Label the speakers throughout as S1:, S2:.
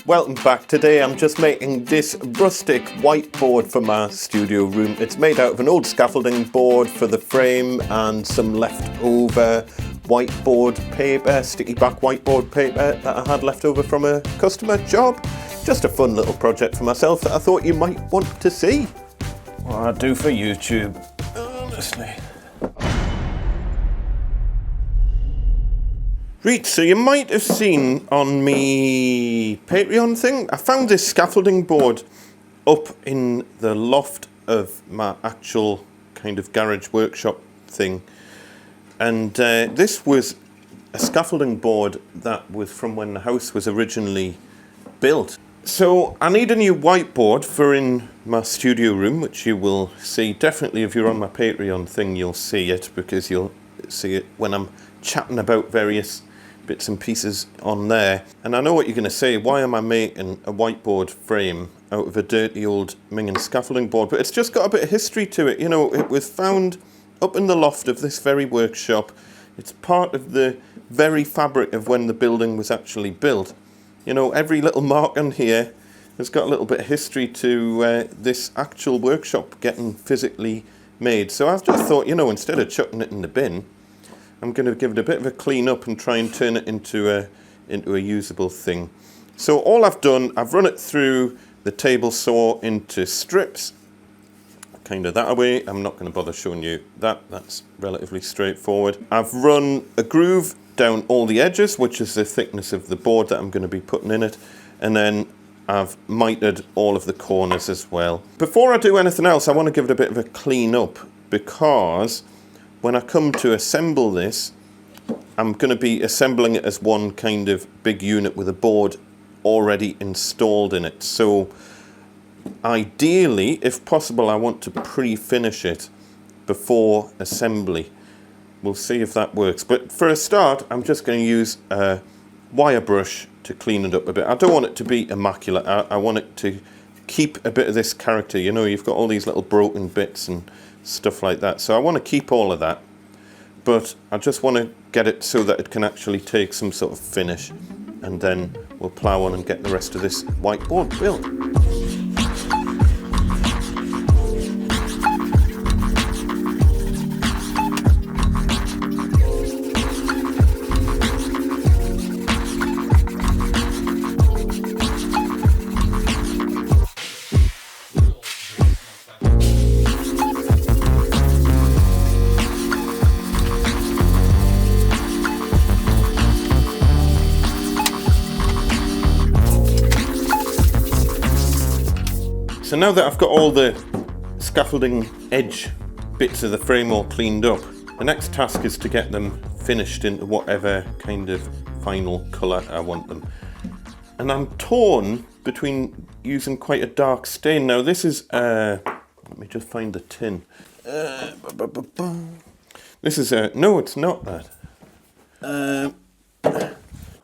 S1: Welcome back. Today I'm just making this rustic whiteboard for my studio room. It's made out of an old scaffolding board for the frame and some leftover whiteboard paper, sticky back whiteboard paper that I had left over from a customer job. Just a fun little project for myself that I thought you might want to see. What I do for YouTube, honestly. Right, so you might have seen on me Patreon thing, I found this scaffolding board up in the loft of my actual kind of garage workshop thing. And this was a scaffolding board that was from when the house was originally built. So I need a new whiteboard for in my studio room, which you will see. Definitely if you're on my Patreon thing, you'll see it, because you'll see it when I'm chatting about various bits and pieces on there. And I know what you're going to say, why am I making a whiteboard frame out of a dirty old minging scaffolding board? But it's just got a bit of history to it. You know, it was found up in the loft of this very workshop. It's part of the very fabric of when the building was actually built. You know, every little mark on here has got a little bit of history to this actual workshop getting physically made. So I've just thought, you know, instead of chucking it in the bin, I'm going to give it a bit of a clean up and try and turn it into a usable thing. So all I've done, I've run it through the table saw into strips, kind of that way. I'm not going to bother showing you that. That's relatively straightforward. I've run a groove down all the edges, which is the thickness of the board that I'm going to be putting in it, and then I've mitered all of the corners as well. Before I do anything else, I want to give it a bit of a clean up, because when I come to assemble this, I'm going to be assembling it as one kind of big unit with a board already installed in it. So ideally, if possible, I want to pre-finish it before assembly. We'll see if that works. But for a start, I'm just going to use a wire brush to clean it up a bit. I don't want it to be immaculate. I want it to keep a bit of this character. You know, you've got all these little broken bits and stuff like that. So I want to keep all of that, but I just want to get it so that it can actually take some sort of finish, and then we'll plow on and get the rest of this whiteboard built. So now that I've got all the scaffolding edge bits of the frame all cleaned up, the next task is to get them finished into whatever kind of final colour I want them. And I'm torn between using quite a dark stain. Now this is, let me just find the tin. This is no, it's not that.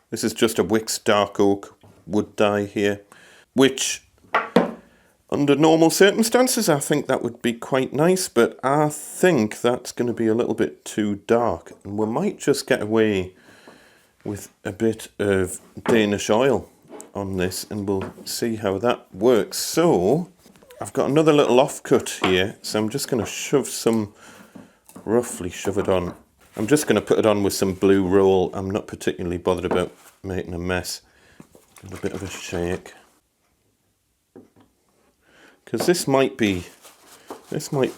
S1: This is just a Wix Dark Oak wood dye here, which under normal circumstances, I think that would be quite nice, but I think that's going to be a little bit too dark, and we might just get away with a bit of Danish oil on this, and we'll see how that works. So I've got another little offcut here, so I'm just going to roughly shove it on. I'm just going to put it on with some blue roll. I'm not particularly bothered about making a mess. Give it a bit of a shake, because this might be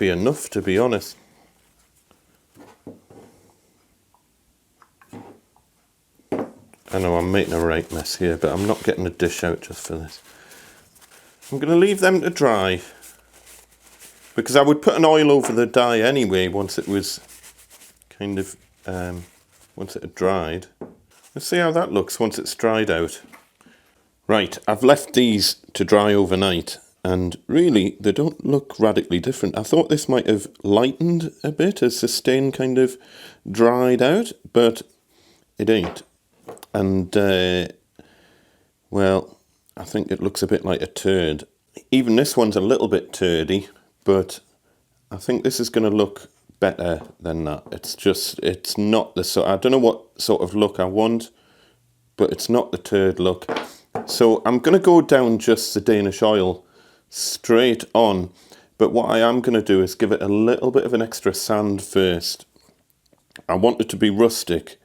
S1: enough, to be honest. I know I'm making a right mess here, but I'm not getting a dish out just for this. I'm going to leave them to dry, because I would put an oil over the dye anyway once it was kind of once it had dried. Let's see how that looks once it's dried out. Right, I've left these to dry overnight, and really they don't look radically different. I thought this might have lightened a bit as the stain kind of dried out, but it ain't. And well, I think it looks a bit like a turd. Even this one's a little bit turdy, but I think this is going to look better than that. It's not the sort, I don't know what sort of look I want, but it's not the turd look. So I'm going to go down just the Danish oil straight on, but what I am going to do is give it a little bit of an extra sand first. I want it to be rustic,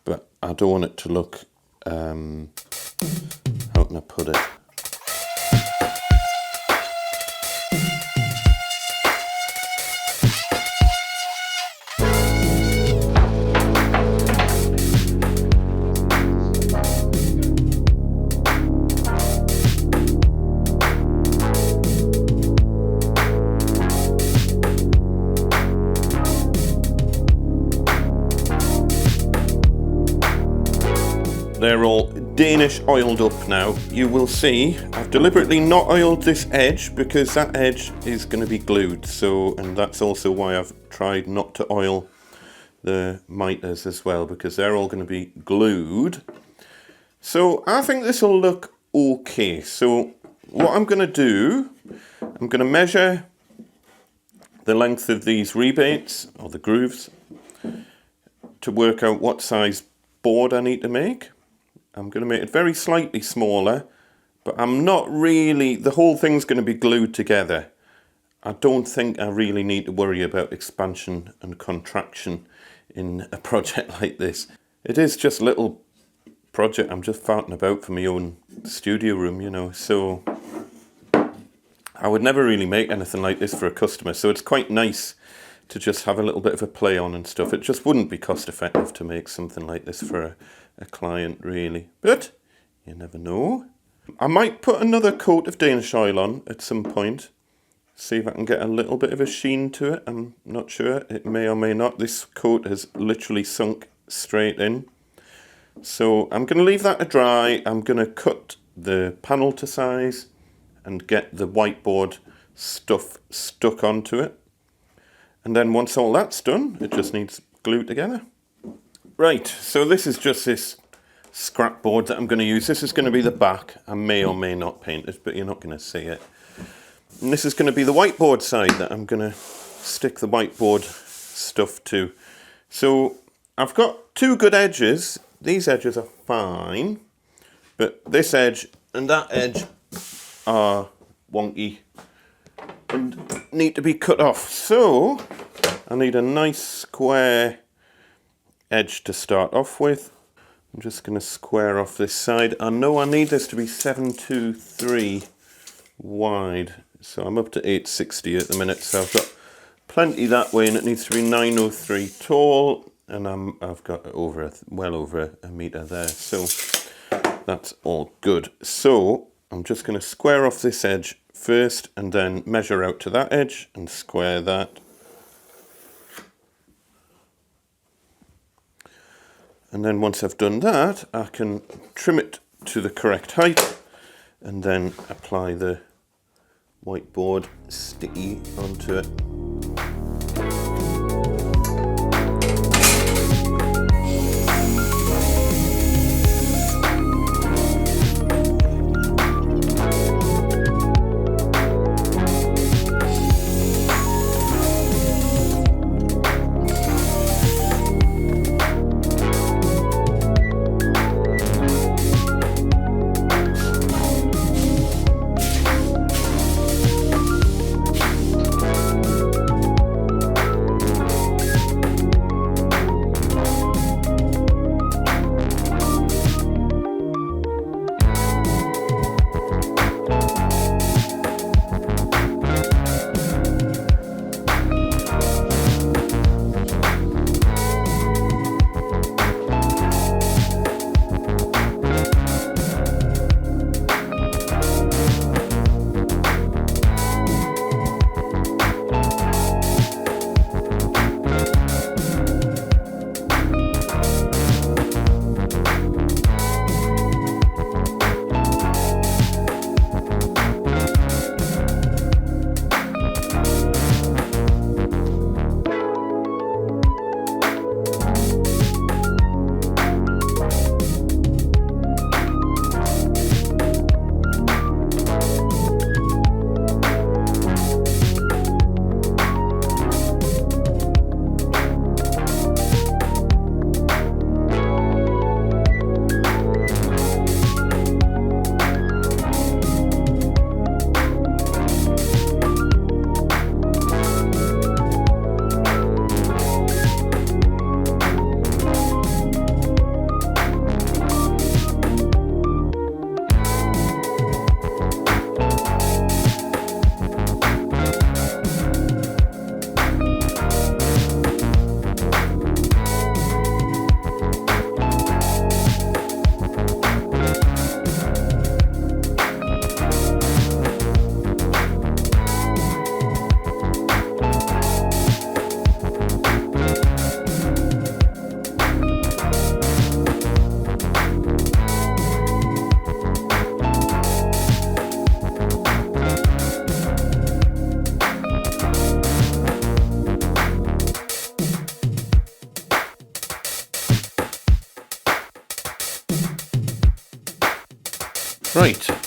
S1: but I don't want it to look, how can I put it? They're all Danish oiled up now. You will see I've deliberately not oiled this edge because that edge is going to be glued. So, and that's also why I've tried not to oil the miters as well, because they're all going to be glued. So I think this will look okay. So what I'm going to do, I'm going to measure the length of these rebates or the grooves to work out what size board I need to make. I'm going to make it very slightly smaller, but I'm not really, the whole thing's going to be glued together. I don't think I really need to worry about expansion and contraction in a project like this. It is just a little project I'm just farting about for my own studio room, you know, so I would never really make anything like this for a customer, so it's quite nice to just have a little bit of a play on and stuff. It just wouldn't be cost effective to make something like this for a client really, but you never know. I might put another coat of Danish oil on at some point, see if I can get a little bit of a sheen to it. I'm not sure, it may or may not. This coat has literally sunk straight in. So I'm going to leave that to dry. I'm going to cut the panel to size and get the whiteboard stuff stuck onto it. And then once all that's done, it just needs glued together. Right, so this is just this scrap board that I'm going to use. This is going to be the back. I may or may not paint it, but you're not going to see it. And this is going to be the whiteboard side that I'm going to stick the whiteboard stuff to. So I've got two good edges. These edges are fine, but this edge and that edge are wonky and need to be cut off. So I need a nice square edge to start off with. I'm just going to square off this side. I know I need this to be 723 wide, so I'm up to 860 at the minute, so I've got plenty that way, and it needs to be 903 tall, and I've got well over a meter there, so that's all good. So I'm just going to square off this edge first and then measure out to that edge and square that. And then once I've done that, I can trim it to the correct height and then apply the whiteboard sticky onto it.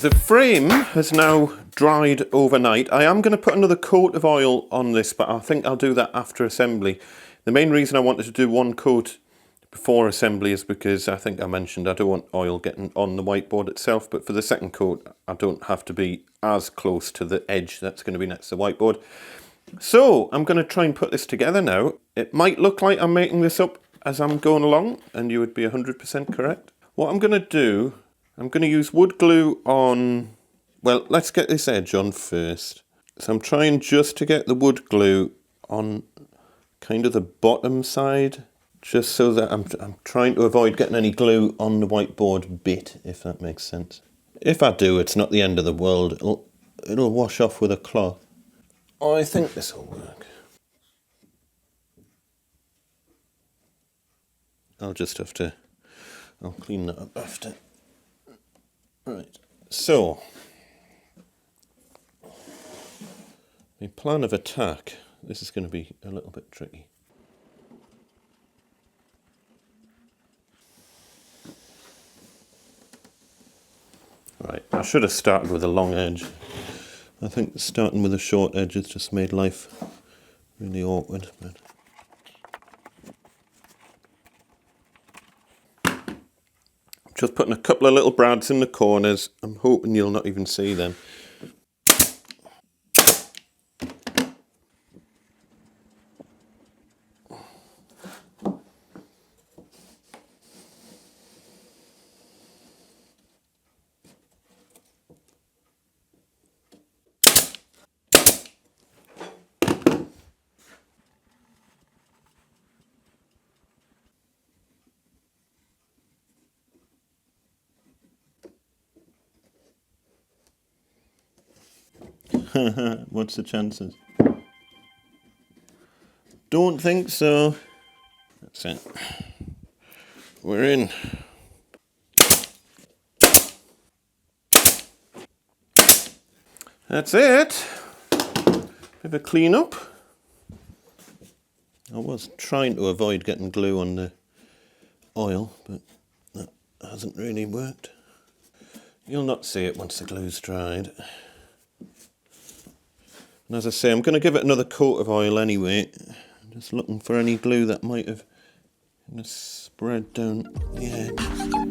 S1: The frame has now dried overnight. I am going to put another coat of oil on this, but I think I'll do that after assembly. The main reason I wanted to do one coat before assembly is because I think I mentioned I don't want oil getting on the whiteboard itself, but for the second coat I don't have to be as close to the edge that's going to be next to the whiteboard. So I'm going to try and put this together now. It might look like I'm making this up as I'm going along, and you would be 100% correct. What I'm going to do, I'm going to use wood glue on, well, let's get this edge on first. So I'm trying just to get the wood glue on kind of the bottom side, just so that I'm trying to avoid getting any glue on the whiteboard bit, if that makes sense. If I do, it's not the end of the world. It'll wash off with a cloth. I think this will work. I'll just have to, I'll clean that up after. Right, so my plan of attack, this is going to be a little bit tricky. Right, I should have started with a long edge. I think starting with a short edge has just made life really awkward. But just putting a couple of little brads in the corners. I'm hoping you'll not even see them. What's the chances? Don't think so. That's it. We're in. That's it. Bit of a clean up. I was trying to avoid getting glue on the oil, but that hasn't really worked. You'll not see it once the glue's dried. And as I say, I'm going to give it another coat of oil anyway. I'm just looking for any glue that might have spread down the edge.